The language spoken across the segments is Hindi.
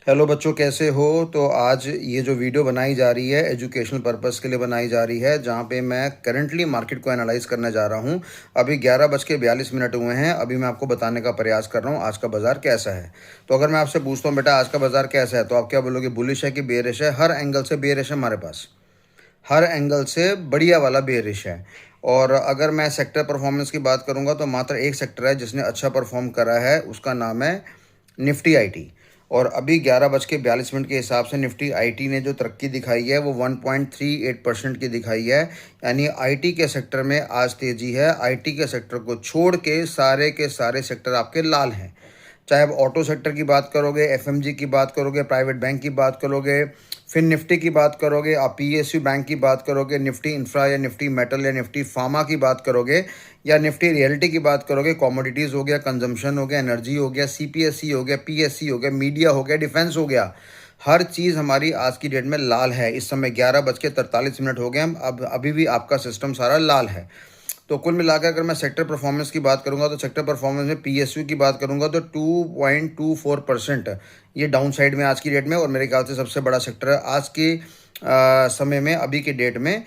हेलो बच्चों, कैसे हो? तो आज ये जो वीडियो बनाई जा रही है एजुकेशनल पर्पस के लिए बनाई जा रही है, जहाँ पे मैं करंटली मार्केट को एनालाइज करने जा रहा हूँ। अभी 11:42 हुए हैं। अभी मैं आपको बताने का प्रयास कर रहा हूँ आज का बाज़ार कैसा है। तो अगर मैं आपसे पूछता हूँ बेटा, आज का बाज़ार कैसा है, तो आप क्या बोलोगे? बुलिश है कि बेरिश है? हर एंगल से बेरिश है हमारे पास, हर एंगल से बढ़िया वाला बेरिश है। और अगर मैं सेक्टर परफॉर्मेंस की बात करूंगा तो मात्र एक सेक्टर है जिसने अच्छा परफॉर्म करा है, उसका नाम है निफ्टी आईटी। और अभी 11:42 के हिसाब से निफ्टी आईटी ने जो तरक्की दिखाई है वो 1.38% की दिखाई है। यानी आईटी के सेक्टर में आज तेज़ी है। आईटी के सेक्टर को छोड़ के सारे सेक्टर आपके लाल हैं। चाहे आप ऑटो सेक्टर की बात करोगे, एफएमजी की बात करोगे, प्राइवेट बैंक की बात करोगे, फिर निफ्टी की बात करोगे, आप पीएसयू बैंक की बात करोगे, निफ्टी इंफ्रा या निफ्टी मेटल या निफ्टी फार्मा की बात करोगे, या निफ्टी रियल्टी की बात करोगे, कमोडिटीज़ हो गया, कंजम्पशन हो गया, एनर्जी हो गया, सीपीएससी हो गया, पीएससी हो गया, मीडिया हो गया, डिफेंस हो गया, हर चीज़ हमारी आज की डेट में लाल है। इस समय 11:43 हो गए हम, अब अभी भी आपका सिस्टम सारा लाल है। तो कुल मिलाकर अगर मैं सेक्टर परफॉर्मेंस की बात करूंगा तो सेक्टर परफॉर्मेंस में पीएसयू की बात करूंगा तो 2.24% ये डाउन साइड में आज की डेट में, और मेरे ख्याल से सबसे बड़ा सेक्टर है आज के समय में, अभी के डेट में।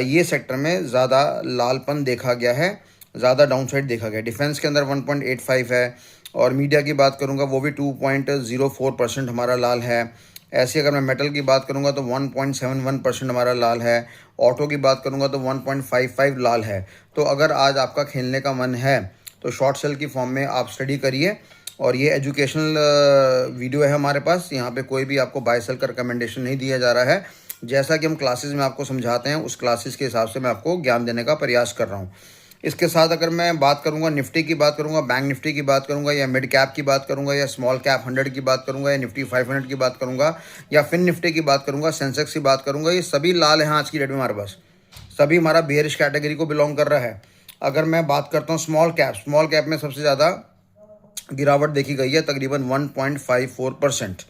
ये सेक्टर में ज़्यादा लालपन देखा गया है, ज़्यादा डाउन साइड देखा गया है। डिफेंस के अंदर 1.85 है, और मीडिया की बात करूंगा वो भी 2.04% हमारा लाल है। ऐसे अगर मैं मेटल की बात करूंगा तो 1.71% हमारा लाल है। ऑटो की बात करूंगा तो 1.55 लाल है। तो अगर आज आपका खेलने का मन है तो शॉर्ट सेल की फॉर्म में आप स्टडी करिए। और ये एजुकेशनल वीडियो है हमारे पास, यहाँ पे कोई भी आपको बाय सेल का रिकमेंडेशन नहीं दिया जा रहा है। जैसा कि हम क्लासेस में आपको समझाते हैं उस क्लासेस के हिसाब से मैं आपको ज्ञान देने का प्रयास कर रहा हूँ। इसके साथ अगर मैं बात करूंगा निफ्टी की बात करूंगा, बैंक निफ्टी की बात करूंगा, या मिड कैप की बात करूंगा, या स्मॉल कैप 100 की बात करूंगा, या निफ्टी 500 की बात करूंगा, या फिन निफ्टी की बात करूंगा, सेंसेक्स की बात करूंगा, ये सभी लाल हैं आज की डेट में हमारे पास। सभी हमारा बेयरिश कैटेगरी को बिलोंग कर रहा है। अगर मैं बात करता हूँ स्मॉल कैप में सबसे ज़्यादा गिरावट देखी गई है, तकरीबन 1.54%।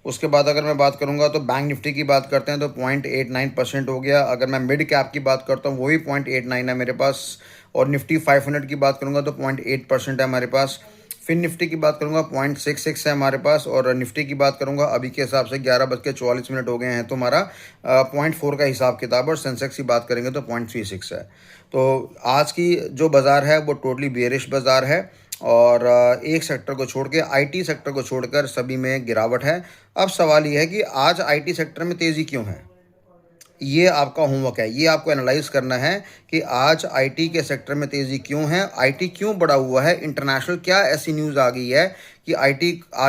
उसके बाद अगर मैं बात करूंगा तो बैंक निफ्टी की बात करते हैं तो 0.89% हो गया। अगर मैं मिड कैप की बात करता हूँ वो भी 0.89 है मेरे पास। और निफ्टी 500 की बात करूंगा तो 0.8% है हमारे पास। फिर निफ्टी की बात करूंगा 0.66 है हमारे पास। और निफ्टी की बात करूंगा अभी के हिसाब से 11:44 हो गए हैं तो हमारा 0.4 का हिसाब किताब। और सेंसेक्स की बात करेंगे तो 0.36 है। तो आज की जो बाज़ार है वो टोटली बेरिश बाज़ार है। और एक सेक्टर को छोड़ के, आईटी सेक्टर को छोड़कर सभी में गिरावट है। अब सवाल ये है कि आज आईटी सेक्टर में तेज़ी क्यों है? ये आपका होमवर्क है, ये आपको एनालाइज करना है कि आज आईटी के सेक्टर में तेज़ी क्यों है, आईटी क्यों बढ़ा हुआ है, इंटरनेशनल क्या ऐसी न्यूज़ आ गई है कि आईटी आज